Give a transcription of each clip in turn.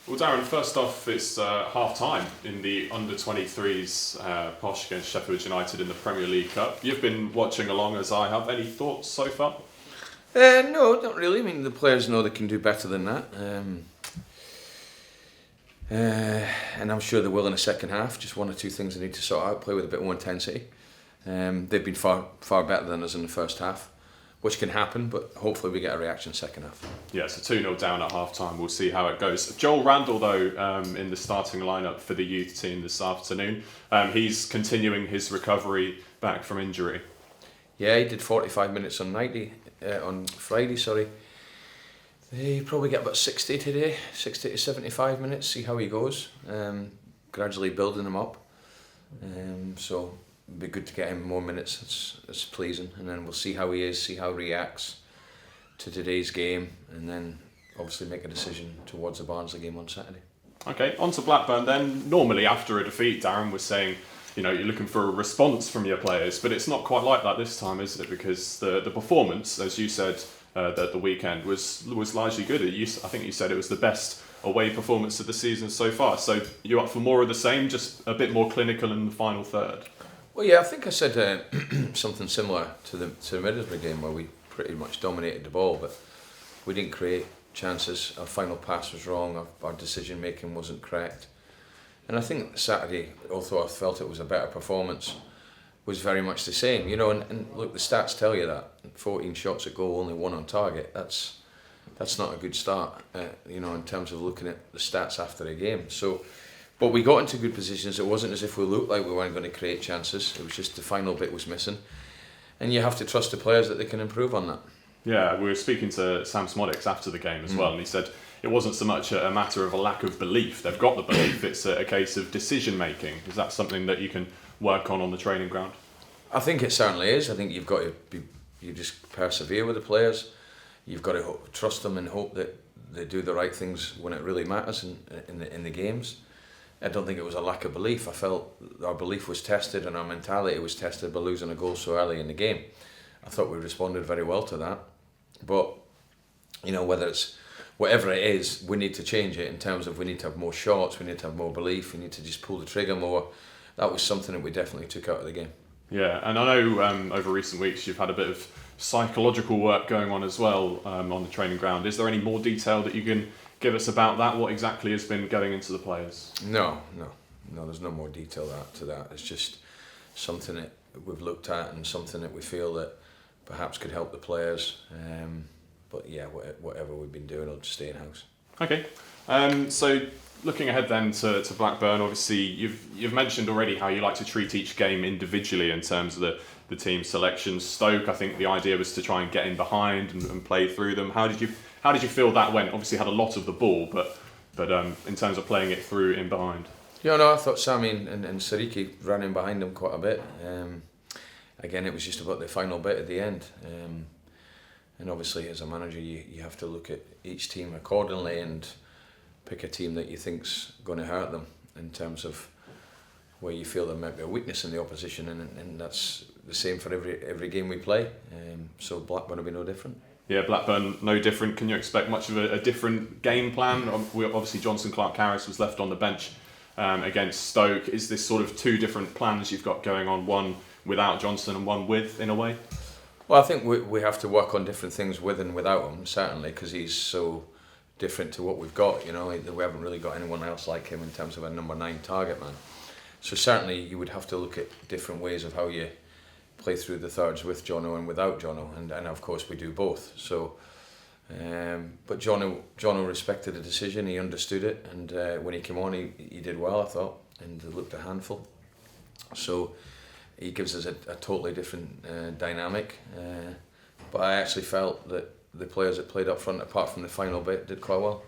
Well, Darren, first off, it's half-time in the under-23s posh against Sheffield United in the Premier League Cup. You've been watching along as I have. Any thoughts so far? No, not really. I mean, the players know they can do better than that. And I'm sure they will in the second half. Just one or two things they need to sort out, play with a bit more intensity. They've been far better than us in the first half, which can happen, but hopefully we get a reaction second half. Yeah, so 2-0 down at half-time. We'll see how it goes. Joel Randall, though, in the starting lineup for the youth team this afternoon. He's continuing his recovery back from injury. Yeah, he did 45 minutes on Friday. He probably get about 60 today, 60 to 75 minutes, see how he goes. Gradually building him up. So it'd be good to get him more minutes, it's pleasing. And then we'll see how he is, see how he reacts to today's game, and then obviously make a decision towards the Barnsley game on Saturday. Okay, on to Blackburn then. Normally after a defeat, Darren was saying, you're looking for a response from your players, but it's not quite like that this time, is it? Because the performance, as you said, the weekend was largely good. I think you said it was the best away performance of the season so far. So you're up for more of the same, just a bit more clinical in the final third. Well, yeah, I think I said something similar to the Middlesbrough game where we pretty much dominated the ball, but we didn't create chances. Our final pass was wrong. Our decision making wasn't correct. And I think Saturday, although I felt it was a better performance, was very much the same, and look, the stats tell you that 14 shots at goal, only one on target. That's not a good start, in terms of looking at the stats after the game. So, but we got into good positions. It wasn't as if we looked like we weren't going to create chances. It was just the final bit was missing, and you have to trust the players that they can improve on that. Yeah, we were speaking to Sam Smodics after the game as well, and he said it wasn't so much a matter of a lack of belief. They've got the belief. It's a case of decision making. Is that something that you can work on the training ground? I think it certainly is. I think you've got to you just persevere with the players. You've got to trust them and hope that they do the right things when it really matters in the games. I don't think it was a lack of belief. I felt our belief was tested and our mentality was tested by losing a goal so early in the game. I thought we responded very well to that. But, whether it's whatever it is, we need to change it in terms of we need to have more shots, we need to have more belief, we need to just pull the trigger more. That was something that we definitely took out of the game. Yeah, and I know over recent weeks you've had a bit of psychological work going on as well on the training ground. Is there any more detail that you can give us about that? What exactly has been going into the players? No, there's no more detail to that. It's just something that we've looked at and something that we feel that perhaps could help the players. But yeah, whatever we've been doing, I'll just stay in house. Okay, so looking ahead then to Blackburn, obviously you've mentioned already how you like to treat each game individually in terms of the team selection. Stoke, I think the idea was to try and get in behind and play through them. How did you feel that went? Obviously had a lot of the ball, but in terms of playing it through in behind. I thought Sammy and Sariki ran in behind them quite a bit. Again, it was just about the final bit at the end. And obviously, as a manager, you have to look at each team accordingly and pick a team that you think's going to hurt them in terms of where you feel there might be a weakness in the opposition, and that's the same for every game we play. So Blackburn will be no different. Yeah, Blackburn no different. Can you expect much of a different game plan? Obviously, Johnson Clark-Harris was left on the bench against Stoke. Is this sort of two different plans you've got going on, one without Johnson and one with, in a way? Well, I think we have to work on different things with and without him, certainly, because he's so different to what we've got. We haven't really got anyone else like him in terms of a number 9 target man. So certainly you would have to look at different ways of how you play through the thirds with Jono and without Jono, and of course we do both. So, but Jono respected the decision, he understood it, and when he came on he did well, I thought, and looked a handful. So he gives us a totally different dynamic, but I actually felt that the players that played up front, apart from the final bit, did quite well.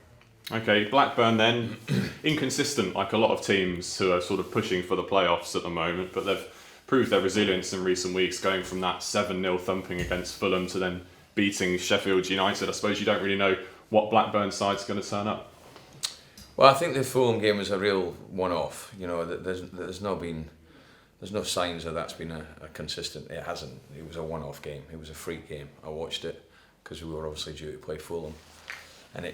Okay, Blackburn then, inconsistent like a lot of teams who are sort of pushing for the playoffs at the moment, but they've proved their resilience in recent weeks, going from that 7-0 thumping against Fulham to then beating Sheffield United. I suppose you don't really know what Blackburn side's going to turn up. Well, I think the Fulham game was a real one-off. There's no signs that that's been a consistent. It hasn't. It was a one-off game. It was a freak game. I watched it because we were obviously due to play Fulham, and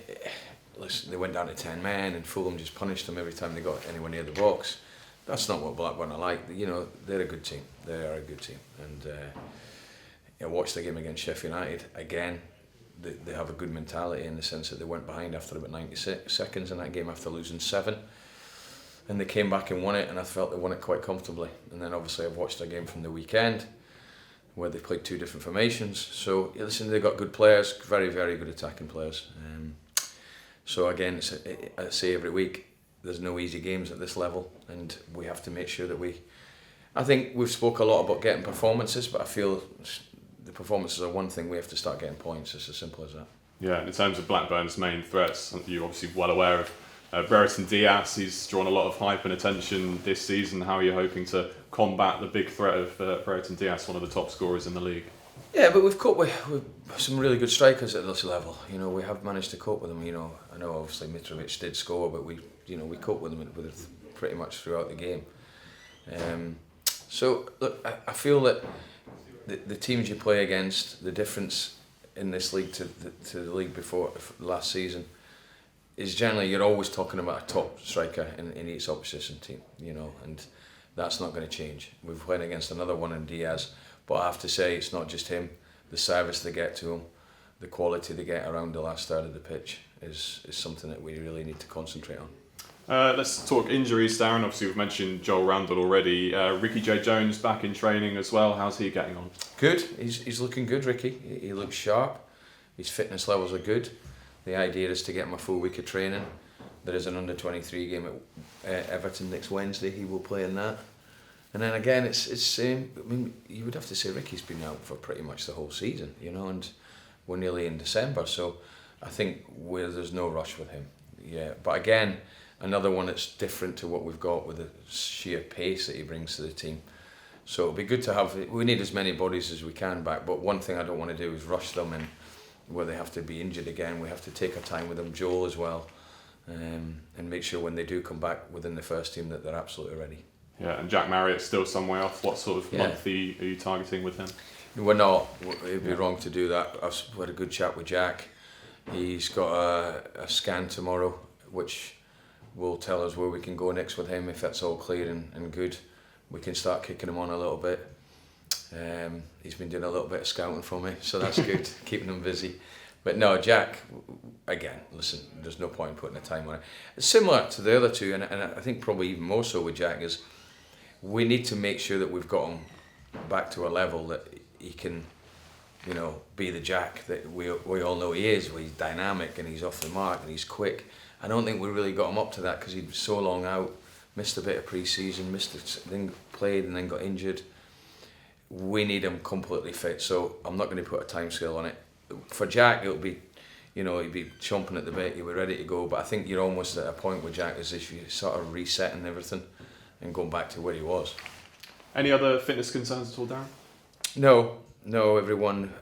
listen, they went down to 10 men and Fulham just punished them every time they got anywhere near the box. That's not what Blackburn are like. You know, they're a good team. They are a good team. And I watched the game against Sheffield United again. They have a good mentality in the sense that they went behind after about 96 seconds in that game after losing 7. And they came back and won it, and I felt they won it quite comfortably. And then obviously I've watched a game from the weekend where they played 2 different formations. So listen, they've got good players, very, very good attacking players. So again, I say every week, there's no easy games at this level, and we have to make sure that I think we've spoke a lot about getting performances, but I feel the performances are one thing. We have to start getting points. It's as simple as that. Yeah, in terms of Blackburn's main threats, you're obviously well aware of Brereton Diaz. He's drawn a lot of hype and attention this season. How are you hoping to combat the big threat of Brereton Diaz, one of the top scorers in the league? Yeah, but we've coped with some really good strikers at this level. You know, we have managed to cope with them. You know, I know obviously Mitrovic did score, but we coped with them pretty much throughout the game. So look, I feel that the teams you play against, the difference in this league to the league before last season is generally you're always talking about a top striker in each opposition team. You know, and that's not going to change. We've played against another one in Diaz. But I have to say, it's not just him. The service they get to him, the quality they get around the last third of the pitch is something that we really need to concentrate on. Let's talk injuries, Darren. Obviously, we've mentioned Joel Randall already. Ricky J. Jones back in training as well. How's he getting on? Good. He's looking good, Ricky. He looks sharp. His fitness levels are good. The idea is to get him a full week of training. There is an under-23 game at Everton next Wednesday. He will play in that. And then again, it's I mean, you would have to say Ricky's been out for pretty much the whole season, you know, and we're nearly in December, so I think there's no rush with him. Yeah, but again, another one that's different to what we've got with the sheer pace that he brings to the team. So it'll be good to have. We need as many bodies as we can back, but one thing I don't want to do is rush them in where they have to be injured again. We have to take our time with them, Joel as well, and make sure when they do come back within the first team that they're absolutely ready. Yeah, and Jack Marriott's still some way off. What sort of month are you targeting with him? We're not. It'd be wrong to do that. I've had a good chat with Jack. He's got a scan tomorrow, which will tell us where we can go next with him. If that's all clear and good, we can start kicking him on a little bit. He's been doing a little bit of scouting for me, so that's good, keeping him busy. But no, Jack, again, listen, there's no point in putting a time on it. It's similar to the other two, and I think probably even more so with Jack, is we need to make sure that we've got him back to a level that he can, you know, be the Jack that we all know he is, where he's dynamic and he's off the mark and he's quick. I don't think we really got him up to that because he was so long out, missed a bit of pre-season, then played and then got injured. We need him completely fit, so I'm not going to put a time scale on it. For Jack, it'll be, you know, he'd be chomping at the bit, he'll be ready to go, but I think you're almost at a point with Jack as if you're sort of resetting everything and going back to where he was. Any other fitness concerns at all, Darren? No, everyone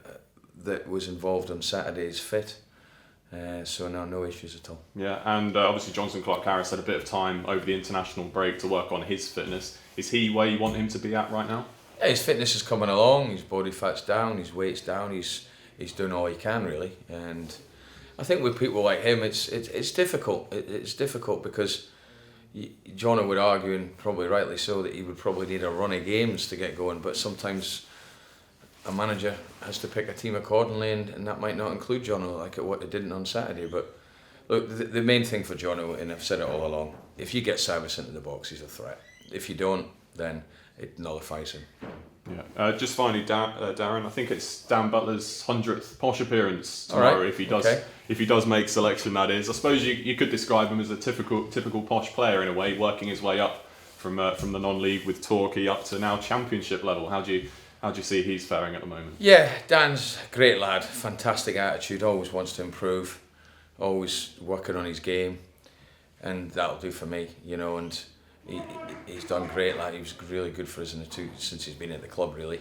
that was involved on Saturday is fit, so no issues at all. Yeah, and obviously Johnson Clark-Harris had a bit of time over the international break to work on his fitness. Is he where you want him to be at right now? Yeah, his fitness is coming along, his body fat's down, his weight's down, he's doing all he can really, and I think with people like him it's difficult. It's difficult because John would argue, and probably rightly so, that he would probably need a run of games to get going, but sometimes a manager has to pick a team accordingly, and that might not include John like what it didn't on Saturday. But look, the main thing for John, and I've said it all along, if you get service into the box, he's a threat. If you don't, then it nullifies him. Yeah. Just finally, Darren, I think it's Dan Butler's 100th posh appearance tomorrow. Right. If he does make selection, that is. I suppose you could describe him as a typical posh player in a way, working his way up from the non-league with Torquay up to now Championship level. How do you see he's faring at the moment? Yeah, Dan's a great lad, fantastic attitude, always wants to improve, always working on his game, and that'll do for me, you know. And he's done great, lad. He was really good for us since he's been at the club, really,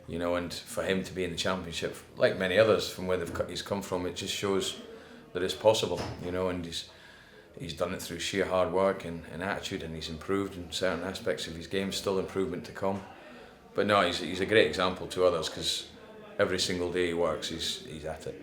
you know. And for him to be in the Championship, like many others from where he's come from, it just shows that it's possible, you know. And he's done it through sheer hard work and attitude, and he's improved in certain aspects of his game. Still improvement to come, but no, he's a great example to others because every single day he works, he's at it.